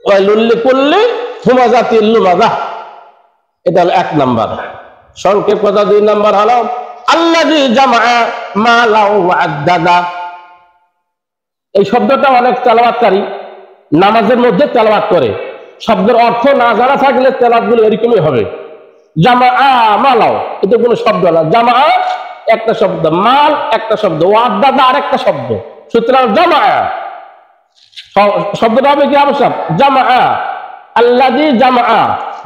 ওয়াইলুল লিকুল্লি হুমাযাতিল লুমাযাহ। এটা হলো 1 নাম্বার। সংক্ষেপ কথা 2 নাম্বার হলো আল্লাযী জামাআ মালাহু ওয়া আদ্দাদা। এই শব্দটা অনেক তেলাওয়াতকারী নামাজের মধ্যে তেলাওয়াত করে, শব্দের অর্থ না জানা থাকলে তেলাওয়াতগুলো এরকমই হবে। জামাআ মালাও, এটা কোনো শব্দ না। জামাআ একটা শব্দ, মাল একটা শব্দ, ওয়াদ্দাদা আরেকটা শব্দ। সুতরাং জামাআ শব্দটা হবে কি আবশ্যক? জামাআ, আল্লাযী জামাআ,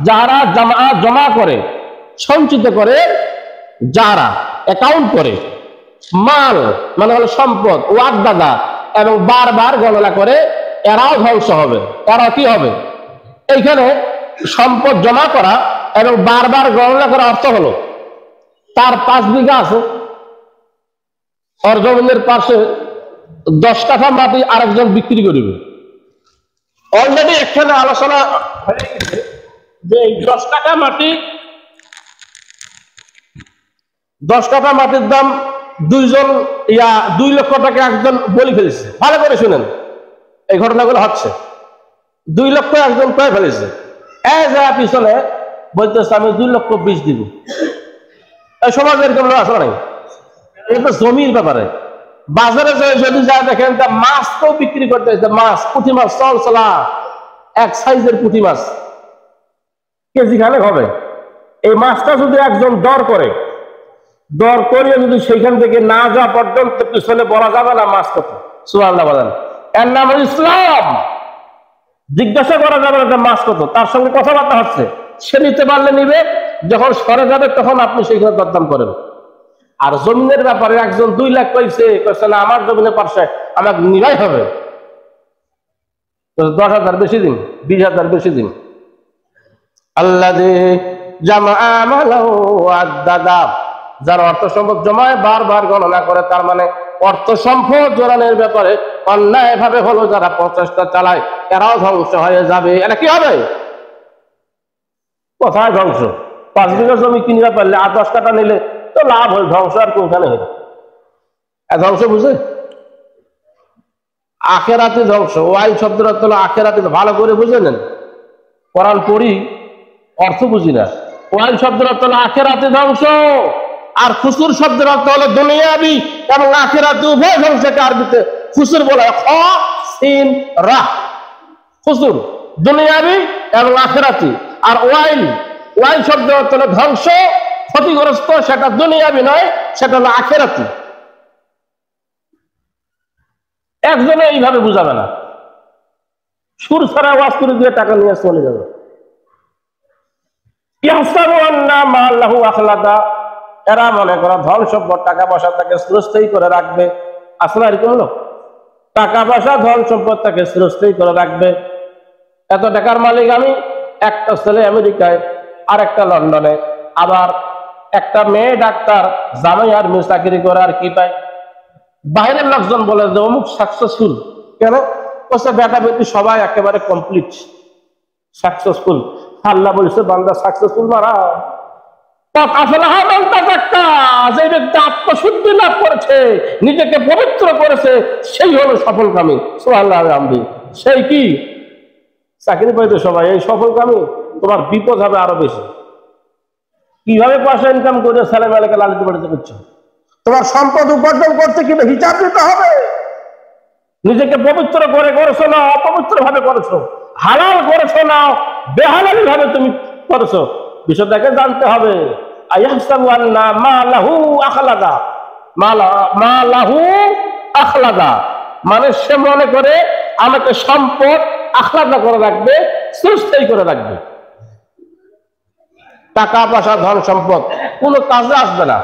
যারা জামাআ জমা করে, সঞ্চিত করে, যারা অ্যাকাউন্ট করে। মাল মানে হলো সম্পদ, ওয়াদ্দাদা এবং বারবার গণনা করে, এরাও ধ্বংস হবে। এরা কি হবে? এইখানে সম্পদ জমা করা এবং বারবার গণনা করা অর্থ হলো তার 5 বিঘা আছে, ওর জমিনের পাশে 10 কাঠা মাটি আরেকজন বিক্রি করবে। অলরেডি এখানে আলোচনা হয়ে গেছে যে 10 কাঠা মাটি, 10 কাঠা মাটির দাম 2 লক্ষ টাকা একজন বলে ফেলেছে। ভালো করে শুনেন, এই ঘটনাগুলো হচ্ছে। 2 লক্ষ একজন পেয়ে ফেলেছে, পিছনে বলতেছে আমি 2,20,000 দিব। এই সমাজের এরকম আসলে নাই, এটা জমির ব্যাপারে। বাজারে যদি যায় দেখেন তা মাছ তো বিক্রি করতে হয়েছে, মাছ, পুঁটি মাছ, চলচলা 1 সাইজের পুঁটি মাছ কেজি খানেক হবে। এই মাছটা যদি একজন দর করে, দর করিয়ে যদি সেইখান থেকে না যাওয়া পর্যন্ত পিছনে বলা যাবে না মাছ কত। সুবহানাল্লাহ বলেন। এর নাম ইসলাম। জিজ্ঞাসা করা যাবে না মাছ কত, তার সঙ্গে কথাবার্তা হচ্ছে, সে নিতে পারলে নিবে, যখন সরে যাবে তখন আপনি সেইখানে দরদাম করেন। আর জমিনের ব্যাপারে একজন 2 লাখ পাইছে, না আমার জমিনের পাশে আমাকে নিরাই হবে, 10,000 বেশি দিন, 20,000 বেশি দিন। আল্লাযী জামাআ মালাহু ওয়া আদ্দাদা, যার অর্থ সম্পদ জমায় বারবার গণনা করে, তার মানে অর্থ সম্পদ জোরানোর ব্যাপারে অন্যায় ভাবে হলো যারা প্রচেষ্টা চালায়, এরাও ধ্বংস হয়ে যাবে। এটা কি হবে? কোথায় ধ্বংস? 5 বিঘা জমি কিনতে পারলে আর 10 কাঠা নিলে তো লাভ হয়, ধ্বংস আর কোনখানে হবে? ধ্বংস বুঝে? আখেরাতে ধ্বংস। ওয়াইল শব্দের অর্থ হলো আখেরাতে। ভালো করে বুঝে নেন, কোরআন পড়ি অর্থ বুঝি না। ওয়াইল শব্দের অর্থ হলো আখেরাতে ধ্বংস, আর খুসুর শব্দের অর্থ হলো দুনিয়াবি এবং আখেরাতে উভয় ধ্বংসকে আরবিতে খুসুর বলা হয়। খ সিন রা, খুসুর দুনিয়াবি এবং আখেরাতি। আর ওয়াইল, ওয়াইল শব্দের অর্থ হলো ধ্বংস, ক্ষতিগ্রস্ত, সেটা দুনিয়াবি নয়, সেটা হলো আখেরাতি। একজনে এইভাবে বুঝাবে না, সুর ছাড়া ওয়াজ করে দিয়ে টাকা নিয়ে চলে যাবে। ইয়াহসাবু আন্না মা লাহু আখলাদা, এরা মনে করে ধন সম্পদ টাকা পয়সা তাকে চিরস্থায়ী করে রাখবে। আসলে এরকম লোক, টাকা পয়সা ধন সম্পদ তাকে চিরস্থায়ী করে রাখবে। এত টাকার মালিক আমি, একটা ছেলে আমেরিকায় আর একটা লন্ডনে, আবার একটা মেয়ে ডাক্তার, জামাই আর্মি চাকরি করে, আর কি পায়? বাইরের লোকজন বলে যে অমুক সাকসেসফুল। কেন? বেটা বেটি সবাই একেবারে কমপ্লিট সাকসেসফুল। আল্লাহ বলছে বান্দা সাকসেসফুল মারা যে ব্যক্তি আত্মশুদ্ধি লাভ করেছে, নিজেকে পবিত্র করেছে, সেই হলো সফলকামী। সুবহানাল্লাহ। সেই কি চাকরি পাইতে সবাই এই সফলকামী, তোমার বিপদ হবে আরো বেশি। কিভাবে পয়সা ইনকাম করে ছেলে মেয়েকে লালিত পালিত করছো? তোমার সম্পদ উপার্জন করতে কিন্তু হিসাব দিতে হবে। নিজেকে পবিত্র করে করেছো না অপবিত্র ভাবে করেছো, হালাল করেছো না বেহালালি ভাবে তুমি করেছো, বিষয়টাকে জানতে হবে। আয়াহসাবু আন্না মা লাহু আখলাদা, মা লাহু আখলাদা মানে সে মনে করে আমাকে সম্পদ আখলাদা করে রাখবে, সুস্থায়ী করে রাখবে। টাকা পয়সা ধন সম্পদ কোনো কাজে আসবে না।